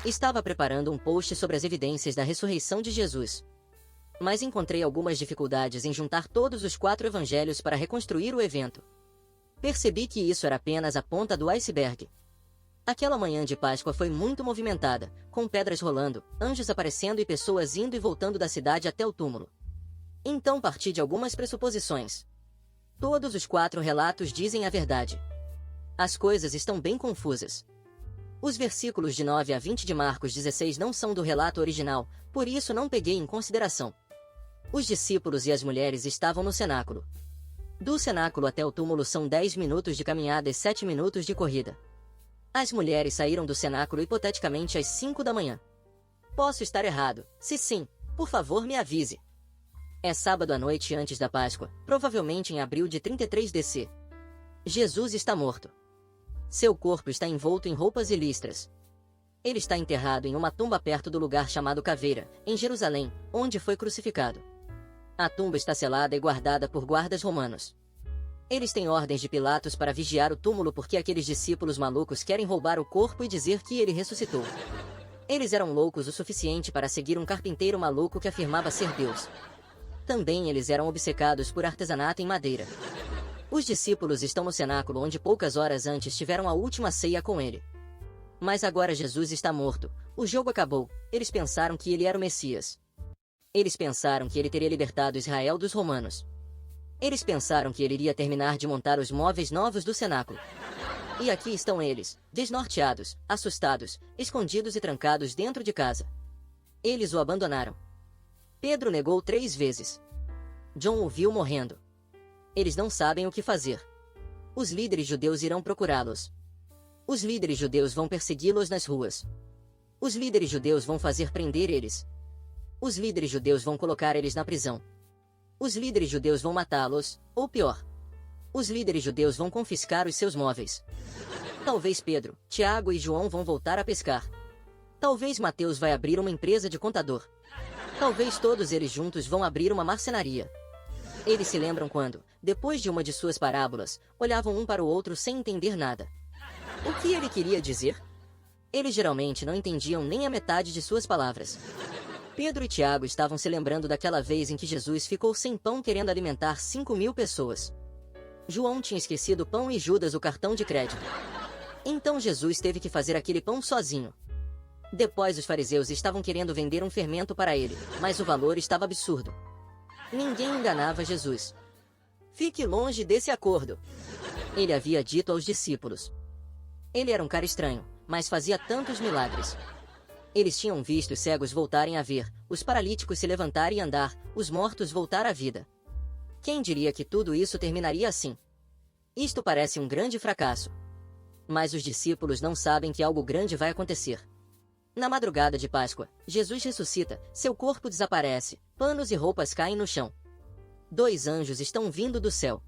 Estava preparando um post sobre as evidências da ressurreição de Jesus. Mas encontrei algumas dificuldades em juntar todos os 4 evangelhos para reconstruir o evento. Percebi que isso era apenas a ponta do iceberg. Aquela manhã de Páscoa foi muito movimentada, com pedras rolando, anjos aparecendo e pessoas indo e voltando da cidade até o túmulo. Então parti de algumas pressuposições. Todos os 4 relatos dizem a verdade. As coisas estão bem confusas. Os versículos de 9 a 20 de Marcos 16 não são do relato original, por isso não peguei em consideração. Os discípulos e as mulheres estavam no cenáculo. Do cenáculo até o túmulo são 10 minutos de caminhada e 7 minutos de corrida. As mulheres saíram do cenáculo hipoteticamente às 5 da manhã. Posso estar errado? Se sim, por favor me avise. É sábado à noite antes da Páscoa, provavelmente em abril de 33 DC. Jesus está morto. Seu corpo está envolto em roupas e listras. Ele está enterrado em uma tumba perto do lugar chamado Caveira, em Jerusalém, onde foi crucificado. A tumba está selada e guardada por guardas romanos. Eles têm ordens de Pilatos para vigiar o túmulo porque aqueles discípulos malucos querem roubar o corpo e dizer que ele ressuscitou. Eles eram loucos o suficiente para seguir um carpinteiro maluco que afirmava ser Deus. Também eles eram obcecados por artesanato em madeira. Os discípulos estão no cenáculo onde poucas horas antes tiveram a última ceia com ele. Mas agora Jesus está morto, o jogo acabou, eles pensaram que ele era o Messias. Eles pensaram que ele teria libertado Israel dos romanos. Eles pensaram que ele iria terminar de montar os móveis novos do cenáculo. E aqui estão eles, desnorteados, assustados, escondidos e trancados dentro de casa. Eles o abandonaram. Pedro negou 3 vezes. John o viu morrendo. Eles não sabem o que fazer. Os líderes judeus irão procurá-los. Os líderes judeus vão persegui-los nas ruas. Os líderes judeus vão fazer prender eles. Os líderes judeus vão colocar eles na prisão. Os líderes judeus vão matá-los, ou pior. Os líderes judeus vão confiscar os seus móveis. Talvez Pedro, Tiago e João vão voltar a pescar. Talvez Mateus vai abrir uma empresa de contador. Talvez todos eles juntos vão abrir uma marcenaria. Eles se lembram quando, depois de uma de suas parábolas, olhavam um para o outro sem entender nada. O que ele queria dizer? Eles geralmente não entendiam nem a metade de suas palavras. Pedro e Tiago estavam se lembrando daquela vez em que Jesus ficou sem pão querendo alimentar 5.000 pessoas. João tinha esquecido o pão e Judas o cartão de crédito. Então Jesus teve que fazer aquele pão sozinho. Depois os fariseus estavam querendo vender um fermento para ele, mas o valor estava absurdo. Ninguém enganava Jesus. Fique longe desse acordo. Ele havia dito aos discípulos. Ele era um cara estranho, mas fazia tantos milagres. Eles tinham visto os cegos voltarem a ver, os paralíticos se levantarem e andar, os mortos voltar à vida. Quem diria que tudo isso terminaria assim? Isto parece um grande fracasso. Mas os discípulos não sabem que algo grande vai acontecer. Na madrugada de Páscoa, Jesus ressuscita, seu corpo desaparece, panos e roupas caem no chão. 2 anjos estão vindo do céu.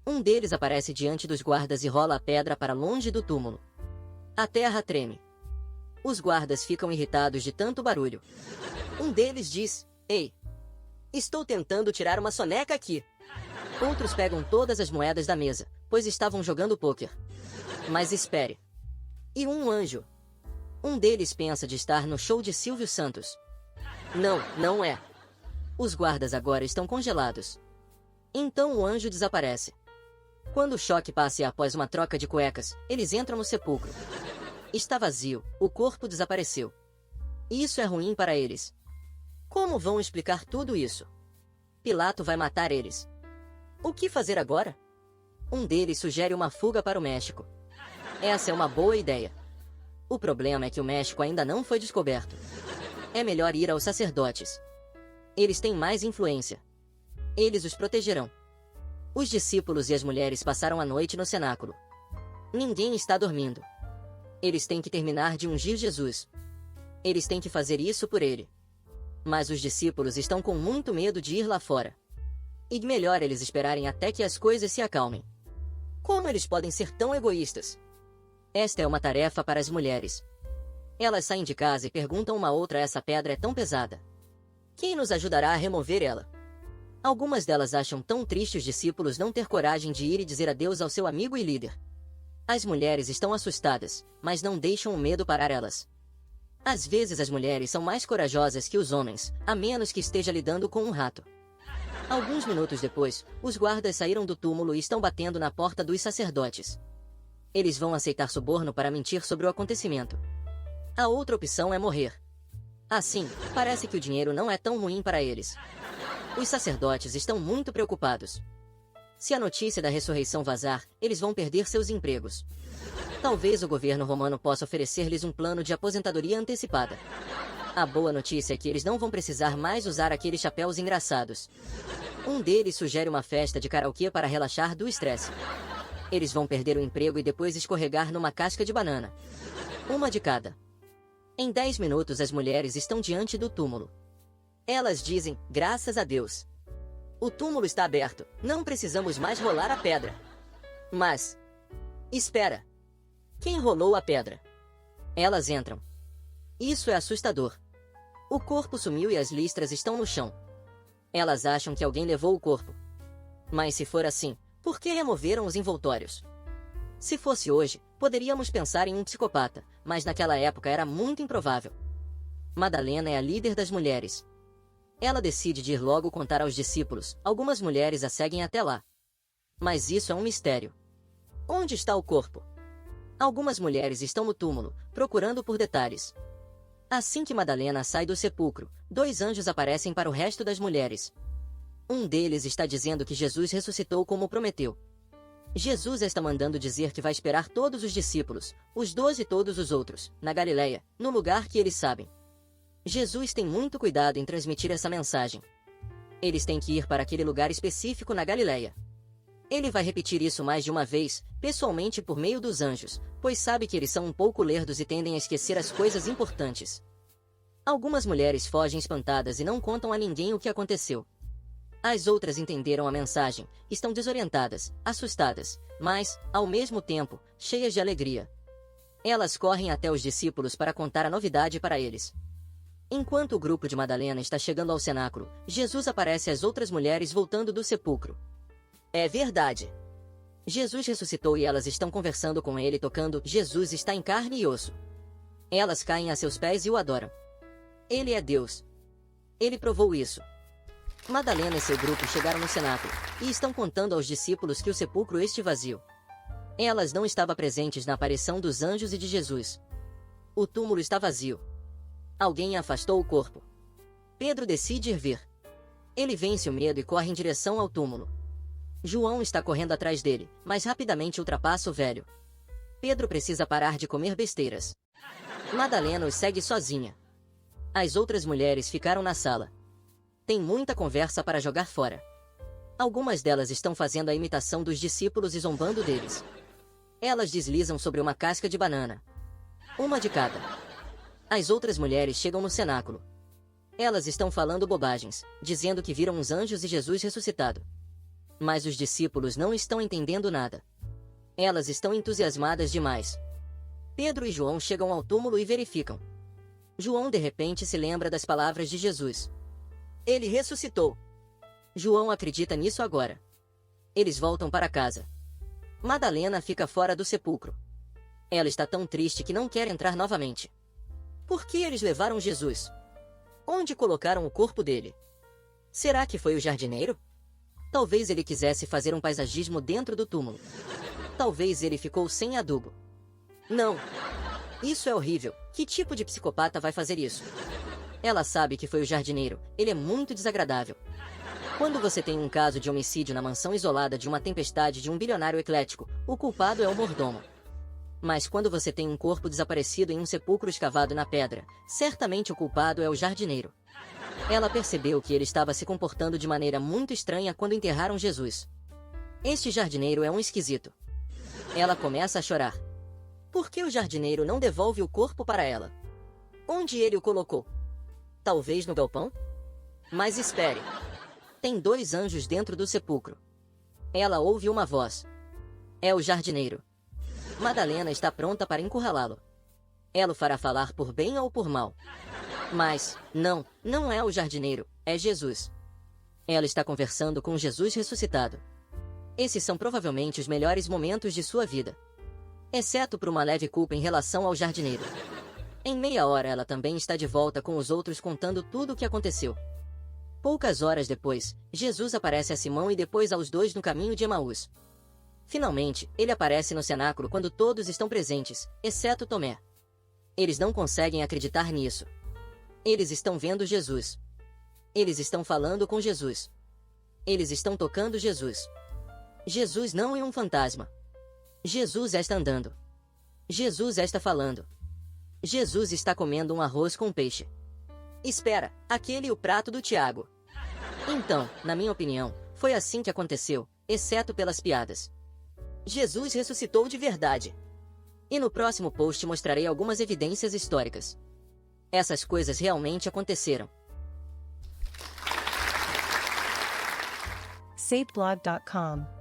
Um deles aparece diante dos guardas e rola a pedra para longe do túmulo. A terra treme. Os guardas ficam irritados de tanto barulho. Um deles diz: "Ei, estou tentando tirar uma soneca aqui." Outros pegam todas as moedas da mesa, pois estavam jogando pôquer. Mas espere. E um anjo. Um deles pensa de estar no show de Silvio Santos. Não, não é. Os guardas agora estão congelados. Então o anjo desaparece. Quando o choque passa após uma troca de cuecas, eles entram no sepulcro. Está vazio, o corpo desapareceu. Isso é ruim para eles. Como vão explicar tudo isso? Pilato vai matar eles. O que fazer agora? Um deles sugere uma fuga para o México. Essa é uma boa ideia. O problema é que o México ainda não foi descoberto. É melhor ir aos sacerdotes. Eles têm mais influência. Eles os protegerão. Os discípulos e as mulheres passaram a noite no cenáculo. Ninguém está dormindo. Eles têm que terminar de ungir Jesus. Eles têm que fazer isso por ele. Mas os discípulos estão com muito medo de ir lá fora. E melhor eles esperarem até que as coisas se acalmem. Como eles podem ser tão egoístas? Esta é uma tarefa para as mulheres. Elas saem de casa e perguntam uma outra: essa pedra é tão pesada. Quem nos ajudará a remover ela? Algumas delas acham tão triste os discípulos não ter coragem de ir e dizer adeus ao seu amigo e líder. As mulheres estão assustadas, mas não deixam o medo parar elas. Às vezes as mulheres são mais corajosas que os homens, a menos que esteja lidando com um rato. Alguns minutos depois, os guardas saíram do túmulo e estão batendo na porta dos sacerdotes. Eles vão aceitar suborno para mentir sobre o acontecimento. A outra opção é morrer. Assim, parece que o dinheiro não é tão ruim para eles. Os sacerdotes estão muito preocupados. Se a notícia da ressurreição vazar, eles vão perder seus empregos. Talvez o governo romano possa oferecer-lhes um plano de aposentadoria antecipada. A boa notícia é que eles não vão precisar mais usar aqueles chapéus engraçados. Um deles sugere uma festa de karaokê para relaxar do estresse. Eles vão perder o emprego e depois escorregar numa casca de banana. Uma de cada. Em 10 minutos as mulheres estão diante do túmulo. Elas dizem, graças a Deus. O túmulo está aberto, não precisamos mais rolar a pedra. Mas... espera. Quem rolou a pedra? Elas entram. Isso é assustador. O corpo sumiu e as listras estão no chão. Elas acham que alguém levou o corpo. Mas se for assim, por que removeram os envoltórios? Se fosse hoje, poderíamos pensar em um psicopata, mas naquela época era muito improvável. Madalena é a líder das mulheres. Ela decide de ir logo contar aos discípulos, algumas mulheres a seguem até lá. Mas isso é um mistério. Onde está o corpo? Algumas mulheres estão no túmulo, procurando por detalhes. Assim que Madalena sai do sepulcro, 2 anjos aparecem para o resto das mulheres. Um deles está dizendo que Jesus ressuscitou como prometeu. Jesus está mandando dizer que vai esperar todos os discípulos, os 12 e todos os outros, na Galileia, no lugar que eles sabem. Jesus tem muito cuidado em transmitir essa mensagem. Eles têm que ir para aquele lugar específico na Galileia. Ele vai repetir isso mais de uma vez, pessoalmente por meio dos anjos, pois sabe que eles são um pouco lerdos e tendem a esquecer as coisas importantes. Algumas mulheres fogem espantadas e não contam a ninguém o que aconteceu. As outras entenderam a mensagem, estão desorientadas, assustadas, mas, ao mesmo tempo, cheias de alegria. Elas correm até os discípulos para contar a novidade para eles. Enquanto o grupo de Madalena está chegando ao cenáculo, Jesus aparece às outras mulheres voltando do sepulcro. É verdade. Jesus ressuscitou e elas estão conversando com ele tocando Jesus está em carne e osso. Elas caem a seus pés e o adoram. Ele é Deus. Ele provou isso. Madalena e seu grupo chegaram no cenáculo, e estão contando aos discípulos que o sepulcro este vazio. Elas não estavam presentes na aparição dos anjos e de Jesus. O túmulo está vazio. Alguém afastou o corpo. Pedro decide ir ver. Ele vence o medo e corre em direção ao túmulo. João está correndo atrás dele, mas rapidamente ultrapassa o velho. Pedro precisa parar de comer besteiras. Madalena os segue sozinha. As outras mulheres ficaram na sala. Tem muita conversa para jogar fora. Algumas delas estão fazendo a imitação dos discípulos e zombando deles. Elas deslizam sobre uma casca de banana. Uma de cada. As outras mulheres chegam no cenáculo. Elas estão falando bobagens, dizendo que viram uns anjos e Jesus ressuscitado. Mas os discípulos não estão entendendo nada. Elas estão entusiasmadas demais. Pedro e João chegam ao túmulo e verificam. João de repente se lembra das palavras de Jesus. Ele ressuscitou. João acredita nisso agora. Eles voltam para casa. Madalena fica fora do sepulcro. Ela está tão triste que não quer entrar novamente. Por que eles levaram Jesus? Onde colocaram o corpo dele? Será que foi o jardineiro? Talvez ele quisesse fazer um paisagismo dentro do túmulo. Talvez ele ficou sem adubo. Não. Isso é horrível. Que tipo de psicopata vai fazer isso? Ela sabe que foi o jardineiro. Ele é muito desagradável. Quando você tem um caso de homicídio na mansão isolada de uma tempestade de um bilionário eclético, o culpado é o mordomo. Mas quando você tem um corpo desaparecido em um sepulcro escavado na pedra, certamente o culpado é o jardineiro. Ela percebeu que ele estava se comportando de maneira muito estranha quando enterraram Jesus. Este jardineiro é um esquisito. Ela começa a chorar. Por que o jardineiro não devolve o corpo para ela? Onde ele o colocou? Talvez no galpão? Mas espere. Tem 2 anjos dentro do sepulcro. Ela ouve uma voz. É o jardineiro. Madalena está pronta para encurralá-lo. Ela o fará falar por bem ou por mal. Mas, não é o jardineiro, é Jesus. Ela está conversando com Jesus ressuscitado. Esses são provavelmente os melhores momentos de sua vida. Exceto por uma leve culpa em relação ao jardineiro. Em meia hora ela também está de volta com os outros contando tudo o que aconteceu. Poucas horas depois, Jesus aparece a Simão e depois aos dois no caminho de Emaús. Finalmente, ele aparece no cenáculo quando todos estão presentes, exceto Tomé. Eles não conseguem acreditar nisso. Eles estão vendo Jesus. Eles estão falando com Jesus. Eles estão tocando Jesus. Jesus não é um fantasma. Jesus está andando. Jesus está falando. Jesus está comendo um arroz com peixe. Espera, aquele é o prato do Tiago. Então, na minha opinião, foi assim que aconteceu, exceto pelas piadas. Jesus ressuscitou de verdade. E no próximo post mostrarei algumas evidências históricas. Essas coisas realmente aconteceram. saveblog.com